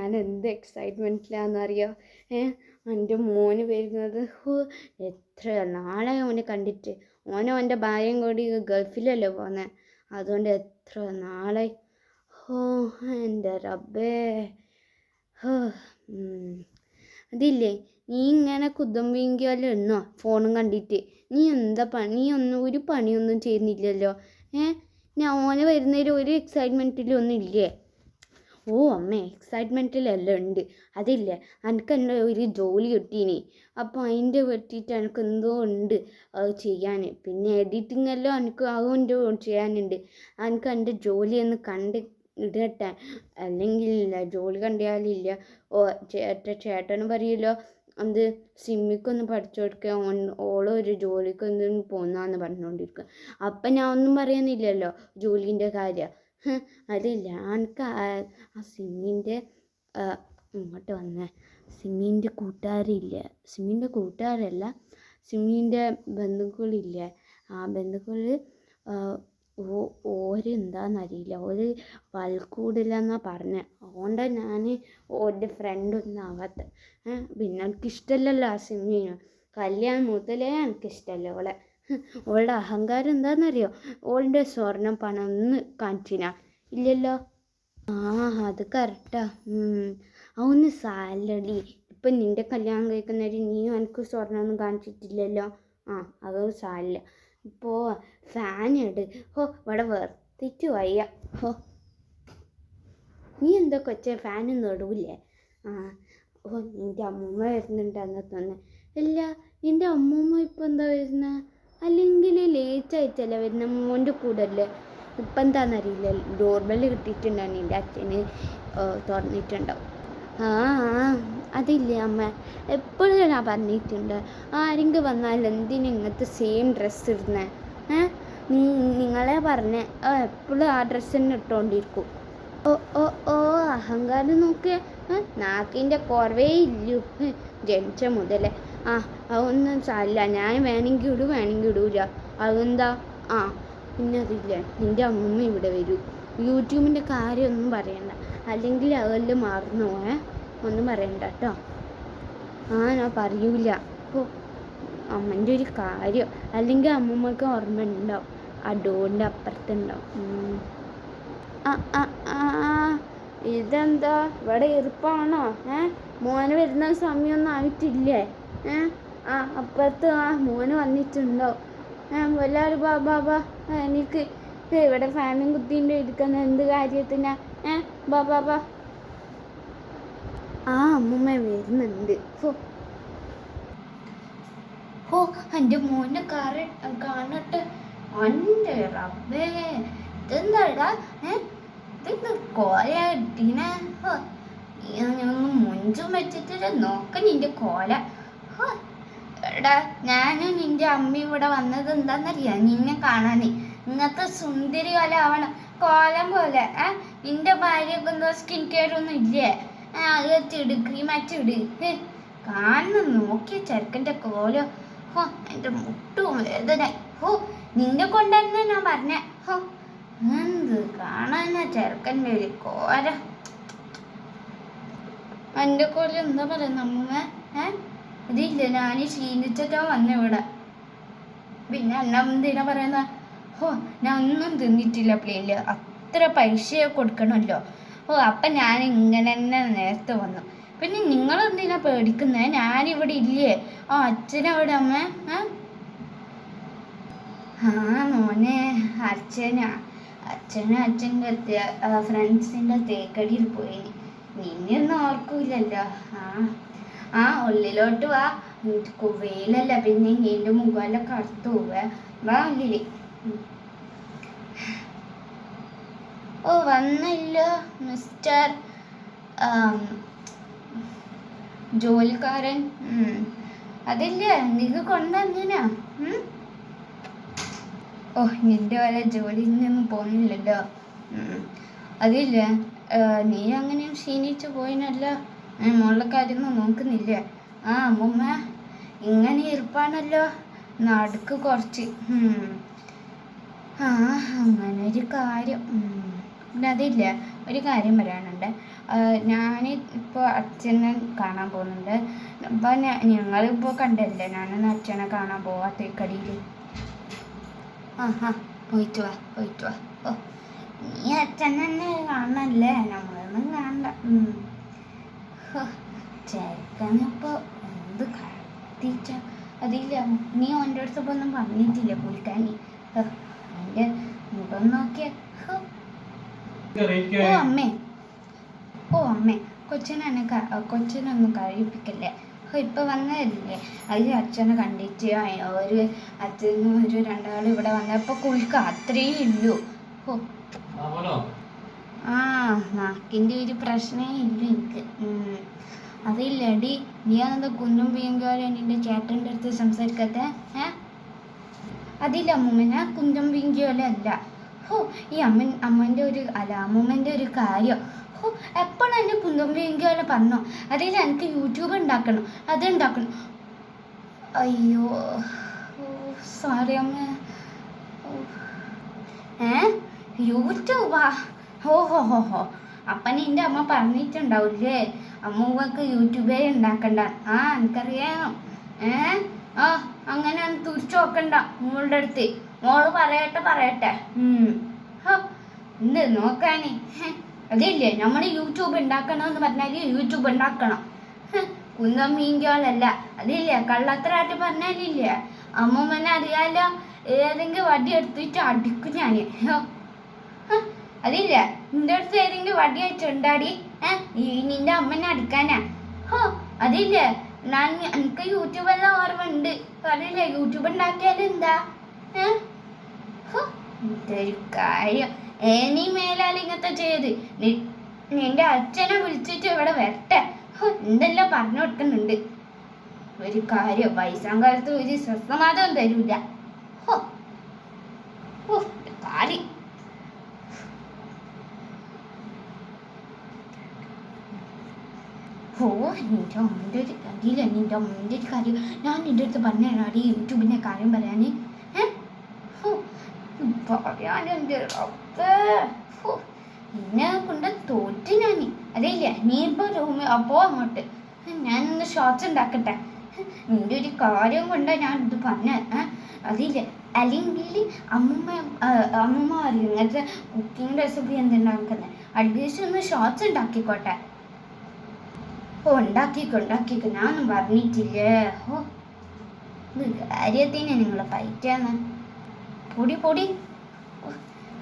ഞാൻ എന്ത് എക്സൈറ്റ്മെൻറ്റിലാണെന്നറിയോ. എൻ്റെ മോന് വരുന്നത്. എത്ര നാളെ ഓനെ കണ്ടിട്ട്. ഓൻ്റെ ഭാര്യയും കൂടി ഗൾഫിലല്ലേ പോകുന്നത്. അതുകൊണ്ട് എത്ര നാളെ. എൻ്റെ റബ്ബേ. അതില്ലേ, നീ ഇങ്ങനെ കുതുമ്പിങ്കല്ലോ എന്നോ ഫോണും കണ്ടിട്ട്. നീ എന്താ പണി? ഒരു പണിയൊന്നും ചെയ്യുന്നില്ലല്ലോ. ഞാൻ ഓന് വരുന്നതിൽ ഒരു എക്സൈറ്റ്മെൻറ്റിലൊന്നും ഇല്ലേ? അമ്മേ, എക്സൈറ്റ്മെൻറ്റിലെല്ലാം ഉണ്ട്. അതില്ലേ, എനിക്ക് എൻ്റെ ഒരു ജോലി കിട്ടീനി. അപ്പോൾ അതിൻ്റെ പറ്റിയിട്ട് എനിക്ക് എന്തോ ഉണ്ട് അത് ചെയ്യാൻ. പിന്നെ എഡിറ്റിംഗ് എല്ലാം എനിക്ക് അതുകൊണ്ട് ചെയ്യാനുണ്ട്. എനിക്ക് എൻ്റെ ജോലിയൊന്ന് കണ്ട് ഇടട്ടെ, അല്ലെങ്കിൽ ജോലി കണ്ടാലില്ല. ചേട്ടനും പറയുമല്ലോ അത് സിമ്മിക്കൊന്ന് പഠിച്ചു കൊടുക്കുക, ഓളൊരു ജോലിക്കൊന്ന് പോന്നാന്ന് പറഞ്ഞുകൊണ്ടിരിക്കുക. അപ്പം ഞാൻ ഒന്നും പറയുന്നില്ലല്ലോ ജോലീൻ്റെ കാര്യം. അതില്ല, എനിക്ക് ആ സിമ്മിൻ്റെ ഇങ്ങോട്ട് വന്നേ സിമ്മിൻ്റെ കൂട്ടുകാരില്ലേ, സിമ്മിൻ്റെ കൂട്ടുകാരല്ല, സിമ്മിൻ്റെ ബന്ധുക്കളില്ലേ, ആ ബന്ധുക്കൾ ഓരെന്താണെന്നറിയില്ല, ഒരു വൽക്കൂടില്ലെന്നാണ് പറഞ്ഞത്. അതുകൊണ്ടാണ് ഞാൻ ഓൻ്റെ ഫ്രണ്ടൊന്നും ആവാത്ത. പിന്നെ എനിക്കിഷ്ടമല്ലല്ലോ ആ സിമ്മിന്. കല്യാണം മുതലേ എനിക്കിഷ്ടമല്ല ഓളെ. ഓളുടെ അഹങ്കാരം എന്താണെന്നറിയോ? ഓളുടെ സ്വർണം പണം ഒന്ന് കാണിച്ചിനാ ഇല്ലല്ലോ. അത് കറക്റ്റാ. അതൊന്ന് സാലടി. ഇപ്പം നിൻ്റെ കല്യാണം കഴിക്കുന്നവർ നീയും എനിക്ക് സ്വർണ്ണമൊന്നും കാണിച്ചിട്ടില്ലല്ലോ. അത് സാലില്ല. ഇപ്പോൾ ഫാൻ ഇട്. ഇവിടെ വെറുത്തിട്ട് വയ്യ. നീ എന്താ കൊച്ചേ ഫാനൊന്നും ഇടൂല്ലേ? നിൻ്റെ അമ്മൂമ്മ വരുന്നുണ്ടെന്ന് തോന്നുന്നത്. അല്ല, നിൻ്റെ അമ്മൂമ്മ ഇപ്പം എന്താ വരുന്നത്? അല്ലെങ്കിൽ ലേറ്റ് ആയിട്ടല്ലേ വരുന്ന? മോൻ്റെ കൂടെ അല്ലേ? ഇപ്പം എന്താണെന്നറിയില്ല, ഡോർബെല്ല് കിട്ടിയിട്ടുണ്ടാവും, നിൻ്റെ അച്ഛന് തുറന്നിട്ടുണ്ടാവും. അതില്ലേ അമ്മ, എപ്പോഴും ഞാൻ പറഞ്ഞിട്ടുണ്ട്, ആരെങ്കിലും വന്നാൽ എന്തിനും ഇങ്ങനത്തെ സെയിം ഡ്രസ്സ് ഇടുന്നേ. നിങ്ങളെ പറഞ്ഞേ എപ്പോഴും ആ ഡ്രസ്സ് തന്നെ ഇട്ടുകൊണ്ടിരിക്കും. അഹങ്കാരം നോക്കിയ നാക്കിൻ്റെ കുറവേ ഇല്ലു ജനിച്ച മുതലേ. അതൊന്നും സാരില്ല, ഞാൻ വേണമെങ്കിൽ ഇടൂല. അതെന്താ? പിന്നെ അതില്ല, നിൻ്റെ അമ്മൂമ്മ ഇവിടെ വരൂ. യൂട്യൂബിൻ്റെ കാര്യമൊന്നും പറയണ്ട, അല്ലെങ്കിൽ അതെല്ലാം മറന്നു ഒന്നും പറയണ്ട കേട്ടോ. ഞാൻ പറയൂല. അമ്മൻ്റെ ഒരു കാര്യം, അല്ലെങ്കിൽ അമ്മൂമ്മക്ക് ഓർമ്മ ഉണ്ടാവും, ആ ഡോറിൻ്റെ അപ്പുറത്തുണ്ടാവും. ഇതെന്താ ഇവിടെ ഇറുപ്പാണോ? മോന് വരുന്ന സമയമൊന്നും ആയിട്ടില്ലേ? അപ്പുറത്ത് മോന് വന്നിട്ടുണ്ടോ? എല്ലാവരും ബാബാ, എനിക്ക് ഇവിടെ ഫാനും കുത്തിൻ്റെ ഇരിക്കുന്ന എന്ത് കാര്യത്തിനാ? ബാബാ. അമ്മൂമ്മ വരുന്നുണ്ട്. എൻ്റെ മോനെ കാണട്ടെ. എൻ്റെ റബ്ബേ, ഇതെന്താടാ? ഇതെന്താ കോല ഇട്ടീനെ? ഞാനൊന്ന് മുഞ്ചും വെച്ചിട്ട് നോക്ക നിൻ്റെ കോല. എടാ, ഞാനും നിൻ്റെ അമ്മയും ഇവിടെ വന്നത് എന്താണെന്നറിയാം, നിന്നെ കാണാൻ. ഇങ്ങനത്തെ സുന്ദരി പോലെ ആവണം, കോലം പോലെ. നിൻ്റെ ഭാര്യയൊക്കെ എന്തോ സ്കിൻ കെയർ ഒന്നും ഇല്ലേ? അത് ക്രീം അച്ചിട്. കാണുന്ന നോക്കിയ ചെറുക്കൻ്റെ കോലം. എൻ്റെ മുട്ടും വേദന. നിന്നെ കൊണ്ടുതന്നെ ഞാൻ പറഞ്ഞ. എന്ത് കാണാനാ ചെറുക്കൻ്റെ ഒരു കോല. എൻ്റെ കോലം എന്താ പറയുന്ന അമ്മൂമ്മ? ഇതില്ല, ഞാൻ ക്ഷീണിച്ചിട്ടാ വന്നിവിടെ. പിന്നെ എന്തിനാ പറയുന്ന? ഞാൻ ഒന്നും തിന്നിട്ടില്ല പ്ലേയില്, അത്ര പൈസ കൊടുക്കണമല്ലോ. അപ്പം ഞാൻ ഇങ്ങനെ തന്നെ നേരത്തെ വന്നു. പിന്നെ നിങ്ങളെന്തിനാ പേടിക്കുന്നത്? ഞാനിവിടെ ഇല്ലേ? അച്ഛനവിടെ അമ്മ? മോനെ, അച്ഛൻ്റെ ഫ്രണ്ട്സിൻ്റെ തേക്കടിയിൽ പോയി. നിന്നെയൊന്നും ഓർക്കൂലല്ലോ. ഉള്ളിലോട്ട് വാ, വെയിലല്ല, പിന്നെ എൻ്റെ മുഖമെല്ലാം കറുത്തു വാ ഉള്ളില്. വന്നല്ലോ മിസ്റ്റർ ജോലിക്കാരൻ. അതില്ലേ, നിനക്ക് കൊണ്ടുവന്നിനാ? നിന്റെ വല്ല ജോലിയിൽ നിന്നും പോകുന്നില്ലല്ലോ. അതില്ലേ, നീ അങ്ങനെ ക്ഷീണിച്ചു പോയിനല്ലോ, മോളുടെ കാര്യമൊന്നും നോക്കുന്നില്ലേ? അമ്മൂമ്മ ഇങ്ങനെ ഇരിപ്പാണല്ലോ, നടുക്ക് കുറച്ച്. അങ്ങനെ ഒരു കാര്യം. പിന്നെ അതില്ല, ഒരു കാര്യം പറയാനുണ്ട്. ഞാൻ ഇപ്പോൾ അച്ഛനെ കാണാൻ പോകുന്നുണ്ട്. അപ്പം ഞങ്ങളിപ്പോൾ കണ്ടല്ലേ, ഞാനൊന്ന് അച്ഛനെ കാണാൻ പോവാ തേക്കടിയിൽ. പോയിട്ട് വാ. ഓ, നീ അച്ഛൻ തന്നെ കാണണല്ലേ, നമ്മളൊന്നും കാണണ്ട. ചേർക്കാനിപ്പോൾ എന്ത് കത്തിച്ച അതില്ല. നീ ഓൻ്റെ അടുത്തപ്പോൾ ഒന്നും പറഞ്ഞിട്ടില്ല കുളിക്കാൻ. എൻ്റെ മുഖം നോക്കിയ. ഓ അമ്മേ കൊച്ചിനൊന്നും കഴിപ്പിക്കല്ലേ. ഇപ്പൊ വന്നതല്ലേ, അത് അച്ഛനെ കണ്ടിട്ട് അച്ഛനും ഒരു രണ്ടാളും ഇവിടെ വന്നപ്പോ കുളിക്ക അത്രേ ഉള്ളൂ. നാക്കിന്റെ ഒരു പ്രശ്നമേ ഇല്ല എനിക്ക്. അതില്ലടി, നീ അതെന്താ കുന്നും വീങ്കാലും നിന്റെ ചേട്ടൻ്റെ അടുത്ത് സംസാരിക്കാത്ത? അതില്ല അമ്മൂമ്മ, കുന്തം വീങ്കിയോലെ അല്ല. ഈ അമ്മൻ്റെ ഒരു കാര്യം. എപ്പോഴും എൻ്റെ കുന്തം വീങ്കിയോലെ പറഞ്ഞോ. അതിൽ എനിക്ക് യൂട്യൂബ് ഉണ്ടാക്കണം, അതുണ്ടാക്കണം. അയ്യോ സോറി അമ്മ. യൂട്യൂബാ? ഹോ അപ്പം നിന്റെ അമ്മ പറഞ്ഞിട്ടുണ്ടാവില്ലേ അമ്മൂമ്മക്ക് യൂട്യൂബേ ഉണ്ടാക്കണ്ട? എനിക്കറിയാം. അങ്ങനെ തുറിച്ചു നോക്കണ്ട മോളുടെ അടുത്ത്. മോള് പറയട്ടെ. എന്ത് നോക്കാന്? അതില്ലേ, നമ്മൾ യൂട്യൂബ് ഉണ്ടാക്കണമെന്ന് പറഞ്ഞാൽ യൂട്യൂബ് ഉണ്ടാക്കണം. കുന്തം മീൻകോലല്ല. അതില്ലേ, കള്ളത്തരായിട്ട് പറഞ്ഞാലില്ലേ, അമ്മൂമ്മനെ അറിയാലോ, ഏതെങ്കിലും വടി എടുത്തിട്ട് അടിക്കും ഞാൻ. അതില്ല, നിന്റെ അടുത്ത് ഏതെങ്കിലും വടി വെച്ചുണ്ടാടി നിന്റെ അമ്മനെ അടിക്കാനാ? അതില്ലേ, എനിക്ക് യൂട്യൂബെല്ലാം ഓർമ്മ ഉണ്ട്. അറിയില്ലേ, യൂട്യൂബ് ഉണ്ടാക്കിയാലും എന്താ? ഇതൊരു കാര്യം. നീ മേലാൽ ഇങ്ങനത്തെ ചെയ്ത് നിന്റെ അച്ഛനെ വിളിച്ചിട്ട് ഇവിടെ വരട്ടെ. എന്തെല്ലാം പറഞ്ഞു കൊടുക്കുന്നുണ്ട്. ഒരു കാര്യം, വയസ്സാം കാലത്ത് ഒരു സ്വസ്ഥമാതം തരൂല. കാര്യം നിന്റെ അമ്മൻ്റെ ഒരു കാര്യമില്ല. നിന്റെ അമ്മൻ്റെ ഒരു കാര്യം ഞാൻ നിന്റെ അടുത്ത് പറഞ്ഞാടി, യൂട്യൂബിൻ്റെ കാര്യം പറയാന്. പറയാനെൻ്റെ എന്നെ കൊണ്ട് തോറ്റ് ഞാൻ. അറിയില്ല, നീ ഇപ്പോൾ റൂമിൽ അപ്പോ അങ്ങോട്ട് ഞാനൊന്ന് ഷോർട്സ് ഉണ്ടാക്കട്ടെ. നിന്റെ ഒരു കാര്യം കൊണ്ടാണ് ഞാൻ ഇത് പറഞ്ഞത്. അതില്ല, അല്ലെങ്കിൽ അമ്മൂമ്മ അറിയും ഇങ്ങനത്തെ കുക്കിംഗ് റെസിപ്പി എന്തുണ്ടാക്കുന്നത്. അറ്റ്ലീസ്റ്റ് ഒന്ന് ഷോർട്സ് ഉണ്ടാക്കിക്കോട്ടെ. ഉണ്ടാക്കിക്കോ. ഞാനൊന്നും പറഞ്ഞിട്ടില്ലേ. ഇത് കാര്യത്തിന് നിങ്ങൾ ഫൈറ്റാന്ന്. പൊടി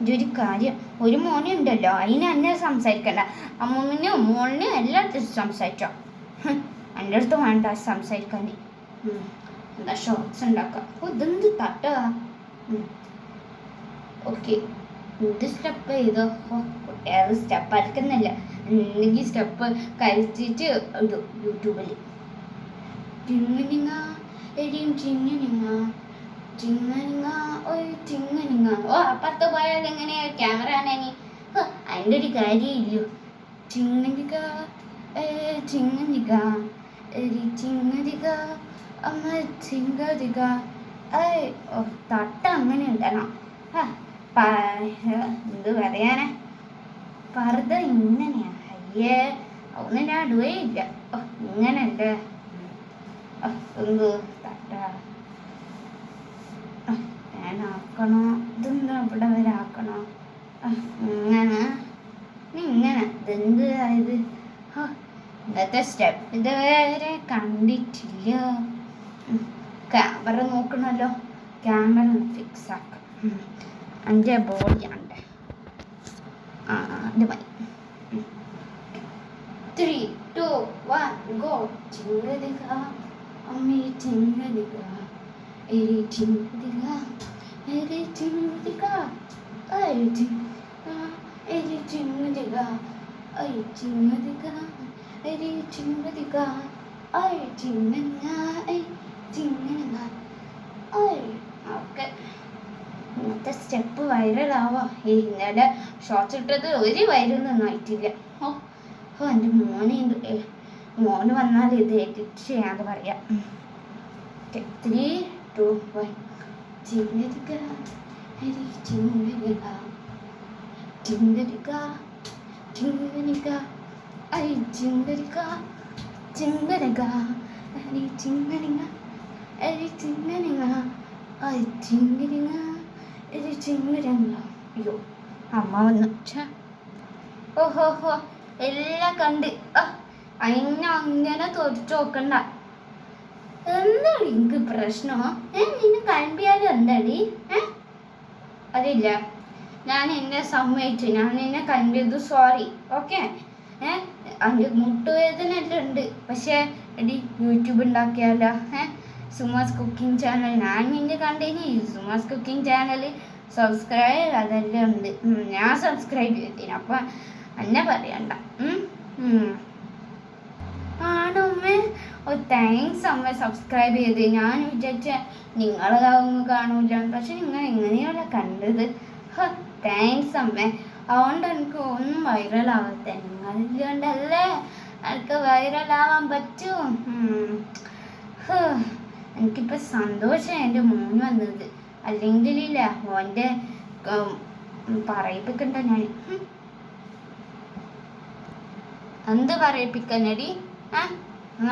ഇതൊരു കാര്യം. ഒരു മോനുണ്ടല്ലോ, അതിന് എന്നെ സംസാരിക്കണ്ട. അമ്മൂമ്മനും മോളിനും എല്ലായിടത്തും സംസാരിച്ചോ. എൻ്റെ അടുത്ത് വേണ്ട സംസാരിക്കാൻ. എന്താ ഷോർട്സ് ഉണ്ടാക്കാം. ഇതെന്ത് തട്ടാ? ഓക്കെ, ഇത് സ്റ്റെപ്പ് ചെയ്തോ. കുട്ടികൾ സ്റ്റെപ്പ് അടക്കുന്നില്ല. എന്തെങ്കിലും സ്റ്റെപ്പ് കഴിച്ചിട്ട് ഇടും യൂട്യൂബിൽ. അപ്പുറത്ത് പോയാൽ എങ്ങനെയാ ക്യാമറ ആണേനി? അതിൻ്റെ ഒരു കാര്യമില്ലയോ. തട്ട അങ്ങനെ ഉണ്ടല്ലോ. എന്ത് പറയാനാ, പർദ്ദ ഇങ്ങനെയാ. അയ്യേ, ഒന്നും ഞാൻ ഇടുവേ ഇല്ല. ഇങ്ങനെയുണ്ട്. എന്ത് തട്ട ഞാനാക്കണോ? ഇതെന്താ ഇവിടെ വരെ ആക്കണോ? ഇങ്ങനെ ഇതെന്ത് ആയത്? ഇന്നത്തെ സ്റ്റെപ്പ് ഇതുവരെ കണ്ടിട്ടില്ല. ക്യാമറ നോക്കണല്ലോ, ക്യാമറ ഫിക്സ് ആക്കാം. എൻ്റെ ബോഡിയാണ്ട് ഇത് മതി. 3, 2, 1 ഗോ. ചിങ്ങതിക അമ്മേ ചിങ്ങതിക, എരി ചിങ്ങതിക, എരി ചിങ്ങതിക, എരി ചിങ്ങതിക, എരി ചിങ്ങതിക, എരി ചിങ്ങതിക, എരി ചിങ്ങതിക, എരി ചിങ്ങതിക, എരി ചിങ്ങതിക. ഓക്കെ, ഇന്നത്തെ സ്റ്റെപ്പ് വൈറലാവാ. ഇന്നലെ ഷോർട്സ് ഇട്ടത് ഒരു വൈറലൊന്നും ആയിട്ടില്ല. എൻ്റെ മോന് വന്നാൽ ഇത് എഡിറ്റ് ചെയ്യാന്ന് പറയാം. 3, 2, 1 ചിങ്ങതിക, എരി ചിങ്ങതിക, ചിങ്ങതിക, ചിങ്ങതിക, ഐ ചിങ്കരിക ചിങ്കരക അരി ചിങ്കരിങ്ങ അരി ചിങ്കരിങ്ങ ഐ ചിങ്കരിങ്ങ അരി ചിങ്കരങ്ങ. അയ്യോ അമ്മ വന്നു. ഓഹോഹോ എല്ലാം കണ്ട് അതിനെ അങ്ങനെ തൊടിച്ചു നോക്കണ്ട. എന്താടി എനിക്ക് പ്രശ്നമോ? നിന്നെ കമ്പിയാലും എന്താടി? അതില്ല, ഞാൻ എന്നെ സമ്മതിച്ചു, ഞാൻ നിന്നെ കണ്ടത്, സോറി. ഓക്കെ. അതിൻ്റെ മുട്ടുവേദന എല്ലാം ഉണ്ട്. പക്ഷേ എടി യൂട്യൂബ് ഉണ്ടാക്കിയാലോ? സുമാസ് കുക്കിംഗ് ചാനൽ ഞാൻ നിന്നെ കണ്ടേനി. സുമാസ് കുക്കിംഗ് ചാനൽ സബ്സ്ക്രൈബ് അതെല്ലാം ഉണ്ട്. ഞാൻ സബ്സ്ക്രൈബ് ചെയ്തേനെ. അപ്പം എന്നെ പറയണ്ട. ആണോ അമ്മേ? താങ്ക്സ് അമ്മ സബ്സ്ക്രൈബ് ചെയ്ത്. ഞാൻ വിചാരിച്ച നിങ്ങളതൊന്നും കാണൂല, പക്ഷെ നിങ്ങൾ എങ്ങനെയാണ് കണ്ടത്. താങ്ക്സ് അമ്മേ. അതുകൊണ്ട് എനിക്ക് ഒന്നും വൈറലാവാത്ത, നിങ്ങളില്ലാണ്ടല്ലേ എനിക്ക് വൈറലാവാൻ പറ്റൂ. എനിക്കിപ്പോൾ സന്തോഷം എൻ്റെ മോൻ വന്നത്. അല്ലെങ്കിലില്ല ഓൻ്റെ പറയിപ്പിക്കണ്ട ഞാൻ. എന്ത് പറയിപ്പിക്കാനടി?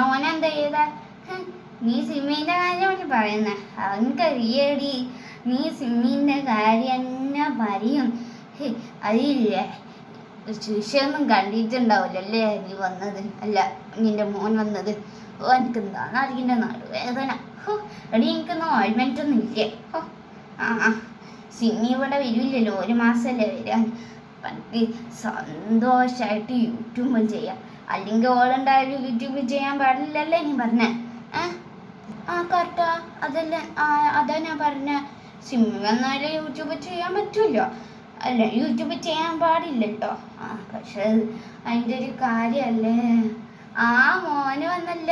ഓനെന്താ ചെയ്താ? നീ സിമ്മിൻ്റെ കാര്യമാണ് പറയുന്നത്. അവൻക്കറിയടി നീ സിമ്മിൻ്റെ കാര്യം തന്നെ പറയും. അതില്ലേ ശിക്ഷയൊന്നും കണ്ടിട്ടുണ്ടാവില്ലല്ലേ നീ വന്നത്? അല്ല നിന്റെ മോൻ വന്നത്. എനിക്ക് എന്താണ് അറിയില്ല, നടുവേദന. എടി എനിക്കൊന്നും ഓയിൽമെൻ്റ് ഒന്നും ഇല്ലേ. സിമ്മി ഇവിടെ വരില്ലല്ലോ, ഒരു മാസമല്ലേ വരാൻ. എനിക്ക് സന്തോഷമായിട്ട് യൂട്യൂബ് ചെയ്യാം. അല്ലെങ്കിൽ ഓളുണ്ടായാലും യൂട്യൂബ് ചെയ്യാൻ പാടില്ലല്ലേ നീ പറഞ്ഞേ? കറക്റ്റാ. അതാ ഞാൻ പറഞ്ഞ. സിമ്മി വന്നാലും യൂട്യൂബ് ചെയ്യാൻ പറ്റുമല്ലോ. അല്ല യൂട്യൂബ് ചെയ്യാൻ പാടില്ല കേട്ടോ. പക്ഷെ അതിൻ്റെ ഒരു കാര്യമല്ലേ. മോന് വന്നല്ല.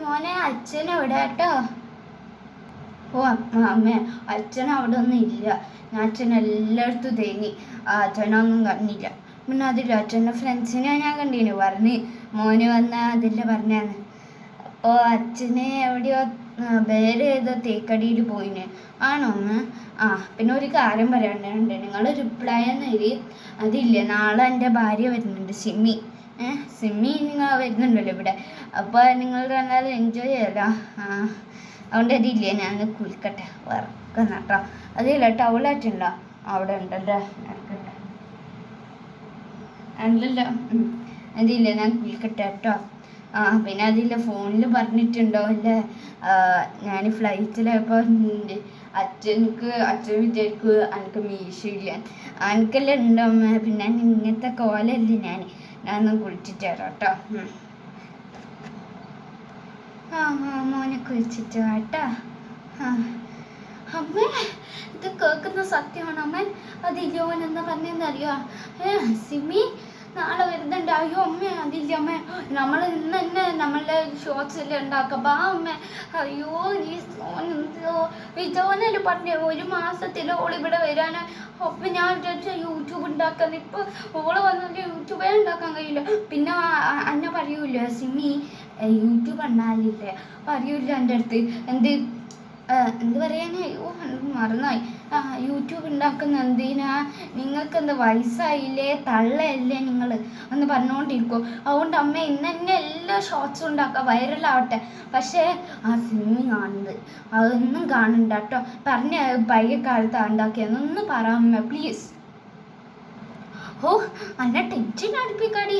മോനെ അച്ഛനെവിടെ കേട്ടോ? അമ്മേ അച്ഛൻ അവിടെ ഒന്നും ഇല്ല. ഞാൻ അച്ഛൻ എല്ലായിടത്തും തേങ്ങി. അച്ഛനൊന്നും കണ്ടില്ല. പിന്നെ അതില്ല, അച്ഛൻ്റെ ഫ്രണ്ട്സിനെ ഞാൻ കണ്ടീന് പറഞ്ഞ് മോന് വന്ന അതില്ല പറഞ്ഞാന്ന്. അപ്പോൾ അച്ഛനെ എവിടെയോ വേറെ ഏതോ തേക്കടിയിൽ പോയിന്. ആണോ അമ്മ? പിന്നെ ഒരു കാര്യം പറയാനുണ്ട്. നിങ്ങൾ റിപ്ലൈ എന്നെഴുതി. അതില്ലേ, നാളെ എൻ്റെ ഭാര്യ വരുന്നുണ്ട്, സിമ്മി. സിമ്മി നിങ്ങൾ വരുന്നുണ്ടല്ലോ ഇവിടെ. അപ്പോൾ നിങ്ങൾ രണ്ടാളും എൻജോയ് ചെയ്യാലോ. അതുകൊണ്ട് അതില്ലേ, ഞാൻ കുളിക്കട്ടെ, വറക്കുന്ന കേട്ടോ. അതില്ല, ടൗലാറ്റുണ്ടോ? അവിടെ ഉണ്ടല്ലോ, നടക്കട്ടെ. അല്ലല്ലോ, അതില്ല, ഞാൻ കുളിക്കട്ടെ കേട്ടോ. പിന്നെ അതില്ല, ഫോണിൽ പറഞ്ഞിട്ടുണ്ടോ അല്ലേ? ഞാൻ ഫ്ലൈറ്റിലായപ്പോൾ അച്ഛൻ വിചാരിക്കും എനിക്ക് മീശയില്ല. എനിക്കെല്ലാം ഉണ്ടോ അമ്മ? പിന്നെ ഇങ്ങനത്തെ കോലല്ലേ ഞാനൊന്നും കുളിച്ചിട്ട് വരാം കേട്ടോ. മോനെ കുളിച്ചിട്ട് കേട്ടോ. അമ്മേ ഇത് കേൾക്കുന്ന സത്യമാണോ അമ്മ? അതില്ല, ഓൻ എന്താ പറഞ്ഞെന്നറിയോ? സിമി നാളെ വരുന്നുണ്ട്. അയ്യോ അമ്മ അതില്ല അമ്മ, നമ്മൾ ഇന്ന് തന്നെ നമ്മളുടെ ഷോർട്സ് എല്ലാം ഉണ്ടാക്കാം. അമ്മ അയ്യോ നീ വിജോനല്ലേ പറഞ്ഞേ ഒരു മാസത്തിൽ ഓളിവിടെ വരാന്. അപ്പം ഞാൻ വിചാരിച്ച യൂട്യൂബ് ഉണ്ടാക്കാൻ. ഇപ്പം ഓള് വന്നിട്ട് യൂട്യൂബേ ഉണ്ടാക്കാൻ കഴിയില്ല. പിന്നെ അന്നെ പറയൂല സിമി യൂട്യൂബ് ഉണ്ടാകില്ലേ, പറയൂല എൻ്റെ അടുത്ത് എന്ത് പറയാനേ. മറന്നായി. യൂട്യൂബ് ഉണ്ടാക്കുന്ന എന്തിനാ? നിങ്ങൾക്ക് എന്താ വയസ്സായില്ലേ, തള്ളയല്ലേ നിങ്ങൾ എന്ന് പറഞ്ഞുകൊണ്ടിരിക്കും. അതുകൊണ്ട് അമ്മ ഇന്ന് തന്നെ എല്ലാ ഷോർട്സും ഉണ്ടാക്കുക, വൈറലാവട്ടെ. പക്ഷേ സിമ്മി കാണുന്നത് അതൊന്നും കാണണ്ട കേട്ടോ. പറഞ്ഞ പഴയ കാലത്ത് ഉണ്ടാക്കിയതൊന്നും പറയാമ പ്ലീസ്. അന്നെ ടെൻഷൻ അടുപ്പിക്കാടി.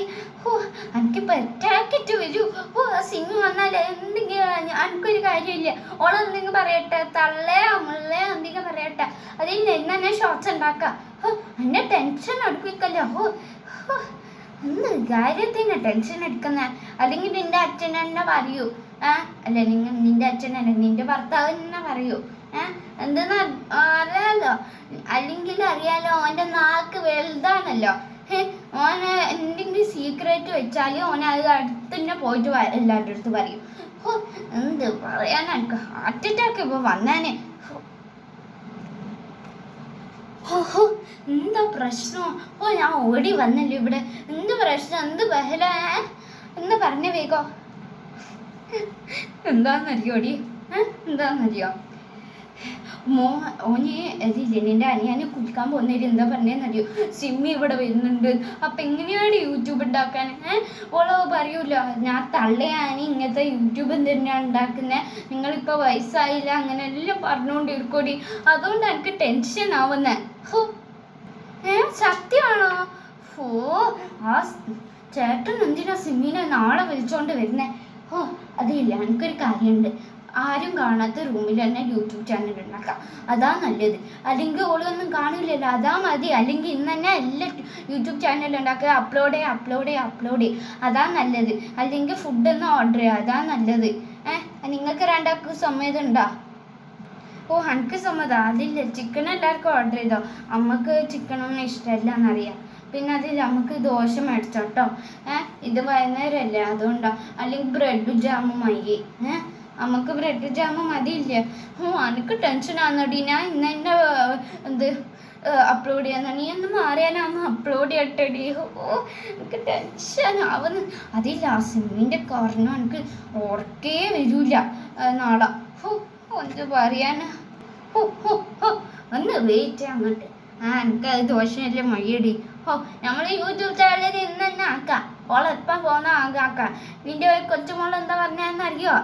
എനിക്കിപ്പോൾ അറ്റാക്കിട്ട് വരൂ. സിമ്മി വന്നാൽ എന്തെങ്കിലും എനിക്കൊരു കാര്യമില്ല. ഓളെന്തെങ്കിലും പറയട്ടെ, തള്ളേ അമ്മളേ എന്തെങ്കിലും പറയട്ടെ. അതിൽ എന്നെ ഷോർട്സ് ഉണ്ടാക്കാം. എന്നെ ടെൻഷൻ അടുപ്പിക്കല്ലോ. എന്ത് കാര്യത്തിന് ടെൻഷൻ എടുക്കുന്ന? അല്ലെങ്കിൽ നിന്റെ അച്ഛൻ തന്നെ പറയൂ. അല്ല നിന്റെ അച്ഛനല്ല, നിന്റെ ഭർത്താവ് തന്നെ പറയൂ. എന്തെന്ന് അറിയാലോ, അല്ലെങ്കിൽ അറിയാലോ ഓൻ്റെ നാക്ക് വലുതാണല്ലോ. ഓന് എന്തെങ്കിലും സീക്രറ്റ് വെച്ചാൽ ഓൻ അത് അടുത്ത് തന്നെ പോയിട്ട് എല്ലാവരുടെ അടുത്ത് പറയും. എന്ത് പറയാനാ, എനിക്ക് ഹാർട്ട് അറ്റാക്ക് ഇപ്പോൾ വന്നാനേ. എന്താ പ്രശ്നം? ഞാൻ ഓടി വന്നല്ലോ ഇവിടെ. എന്ത് പ്രശ്നം, എന്ത് ബഹല എന്ന് പറഞ്ഞ വേഗോ. എന്താന്നറിയോടി? എന്താന്നറിയോ? ഓന് ഇതില്ലേ നിൻ്റെ അനിയനെ കുളിക്കാൻ പോകുന്നവര് എന്താ പറഞ്ഞതെന്നറിയോ, സിമ്മി ഇവിടെ വരുന്നുണ്ട്, അപ്പം എങ്ങനെയാണ് യൂട്യൂബ് ഉണ്ടാക്കാൻ? ഓളോ പറയൂല ഞാൻ തള്ളയാനി ഇങ്ങനത്തെ യൂട്യൂബ് തന്നെയാണ് ഉണ്ടാക്കുന്നത്, നിങ്ങളിപ്പോൾ വയസ്സായില്ല അങ്ങനെ എല്ലാം പറഞ്ഞുകൊണ്ടിരിക്കൂടി, അതുകൊണ്ട് എനിക്ക് ടെൻഷൻ ആവുന്നേ. ഹോ സത്യമാണോ? ഓ ആ ചേട്ടൻ എന്തിനാ സിമ്മിനെ നാളെ വിളിച്ചോണ്ട് വരുന്നേ? ഓ അതില്ല, എനിക്കൊരു കാര്യമുണ്ട്, ആരും കാണാത്ത റൂമിൽ തന്നെ യൂട്യൂബ് ചാനൽ ഉണ്ടാക്കാം, അതാ നല്ലത്. അല്ലെങ്കിൽ ഓളൊന്നും കാണില്ലല്ലോ, അതാ മതി. അല്ലെങ്കിൽ ഇന്ന് തന്നെ എല്ലാം യൂട്യൂബ് ചാനൽ ഉണ്ടാക്കുക, അപ്ലോഡ് ചെയ്യും, അതാ നല്ലത്. അല്ലെങ്കിൽ ഫുഡൊന്നും ഓർഡർ ചെയ്യുക, അതാ നല്ലത്. നിങ്ങൾക്ക് രണ്ടാൾക്ക് സമ്മതം ഉണ്ടോ? ഓ എനിക്ക് സമ്മതം. അതില്ല, ചിക്കൻ എല്ലാവർക്കും ഓർഡർ ചെയ്തോ, അമ്മക്ക് ചിക്കനൊന്നും ഇഷ്ടമല്ല എന്നറിയാം. പിന്നെ അതിൽ നമുക്ക് ദോശ മേടിച്ചോട്ടോ. ഇത് വൈകുന്നേരമല്ലേ, അതുകൊണ്ടാ. അല്ലെങ്കിൽ ബ്രെഡും ജാമും മതി. നമുക്ക് ബ്രെഡ് ജാമും മതിയില്ല. എനിക്ക് ടെൻഷനാന്നടി, ഞാൻ ഇന്ന് തന്നെ എന്ത് അപ്ലോഡ് ചെയ്യാൻ. നീ ഒന്ന് മാറിയാലാന്ന് അപ്ലോഡ് ചെയ്യട്ടെടി. എനിക്ക് ടെൻഷനാവുന്നു. അതില്ല, ആ സിമ്മിൻ്റെ കാരണം എനിക്ക് ഓർക്കേ വരൂല നാളെ. എന്ത് പറയാനാ. ഒന്ന് വെയിറ്റ് അങ്ങോട്ട്. എനിക്കത് ദോഷമല്ലേ മയ്യടി. നമ്മൾ യൂട്യൂബ് ചാനലിൽ ഇന്ന് തന്നെ ആക്കാം, ഓളെപ്പം പോകുന്ന ആക്കാം. നിന്റെ കൊച്ചുമോൾ എന്താ പറഞ്ഞതെന്നറിയോ?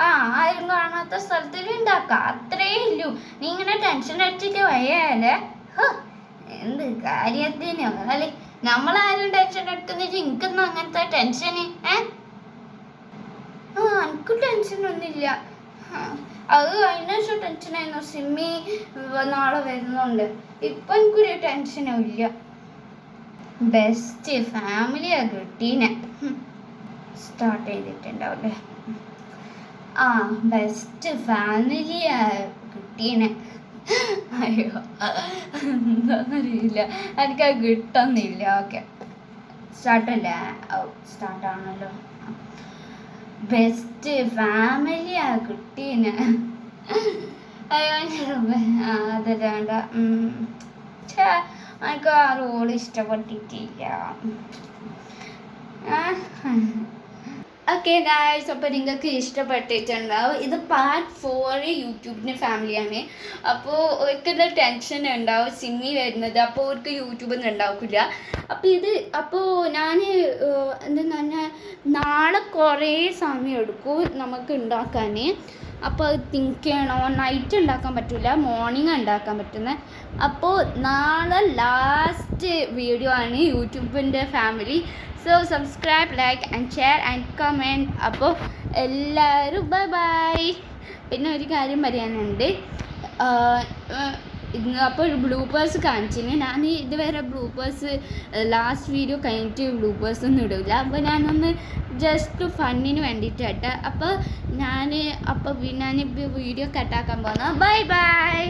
ആരും കാണാത്ത സ്ഥലത്തിൽ ഉണ്ടാക്കാം, അത്രേ ഇല്ലു. നീ ഇങ്ങനെ ടെൻഷൻ അടിച്ചിട്ട് വയ്യാലേ. എന്ത് കാര്യത്തിന് അല്ലെ നമ്മളാരും ടെൻഷൻ എടുക്കുന്നില്ല. എനിക്കൊന്നും അങ്ങനത്തെ ടെൻഷന്. എനിക്ക് ടെൻഷനൊന്നുമില്ല. അത് അതിന് ശേഷം ടെൻഷനായിരുന്നു, സിമ്മി നാളെ വരുന്നുണ്ട്. ഇപ്പം എനിക്കൊരു ടെൻഷനും ഇല്ല. ബെസ്റ്റ് ഫാമിലിയാ കിട്ടീനെ. സ്റ്റാർട്ട് ചെയ്തിട്ടുണ്ടാവില്ലേ? ബെസ്റ്റ് ഫാമിലിയാ കിട്ടീനെ. അയ്യോ എന്താന്നറിയില്ല, എനിക്കത് കിട്ടുന്നില്ല. ഓക്കെ സ്റ്റാർട്ടല്ലേ? സ്റ്റാർട്ടാണല്ലോ. ബെസ്റ്റ് ഫാമിലിയാ കിട്ടീനെ. അയ്യോ അതല്ല വേണ്ട. എനിക്ക് ആ റോൾ ഇഷ്ടപ്പെട്ടിട്ടില്ല. ഓക്കെ ഗായ്സ്, അപ്പോൾ നിങ്ങൾക്ക് ഇഷ്ടപ്പെട്ടിട്ടുണ്ടാവും. ഇത് പാർട്ട് 4 യൂട്യൂബിൻ്റെ ഫാമിലിയാണ്. അപ്പോൾ ഒരിക്കലും ടെൻഷൻ ഉണ്ടാവും സിമ്മി വരുന്നത്, അപ്പോൾ അവർക്ക് യൂട്യൂബൊന്നും ഉണ്ടാവില്ല. അപ്പോൾ ഞാൻ എന്തെന്ന് പറഞ്ഞാൽ നാളെ കുറേ സമയം എടുക്കും നമുക്ക് ഉണ്ടാക്കാൻ. അപ്പോൾ അത് തിങ്ക് ചെയ്യണോ, നൈറ്റ് ഉണ്ടാക്കാൻ പറ്റില്ല, മോർണിംഗ് ഉണ്ടാക്കാൻ പറ്റുന്നത്. അപ്പോൾ നാളെ ലാസ്റ്റ് വീഡിയോ ആണ് യൂട്യൂബിൻ്റെ family. So subscribe, like and share and comment. അപ്പോൾ എല്ലാവരും ബൈ ബൈ. പിന്നെ ഒരു കാര്യം പറയാനുണ്ട്, അപ്പോൾ ബ്ലൂപ്പേഴ്സ് കാണിച്ചിന്. ഞാൻ ഇതുവരെ ബ്ലൂപ്പേഴ്സ് ലാസ്റ്റ് വീഡിയോ കഴിഞ്ഞിട്ട് ബ്ലൂപ്പേഴ്സ് ഒന്നും ഇടില്ല. അപ്പോൾ ഞാനൊന്ന് ജസ്റ്റ് ഫണ്ണിന് വേണ്ടിയിട്ട് കേട്ടോ. അപ്പോൾ ഞാൻ വീഡിയോ കട്ടാക്കാൻ പോകുന്നു. Bye bye.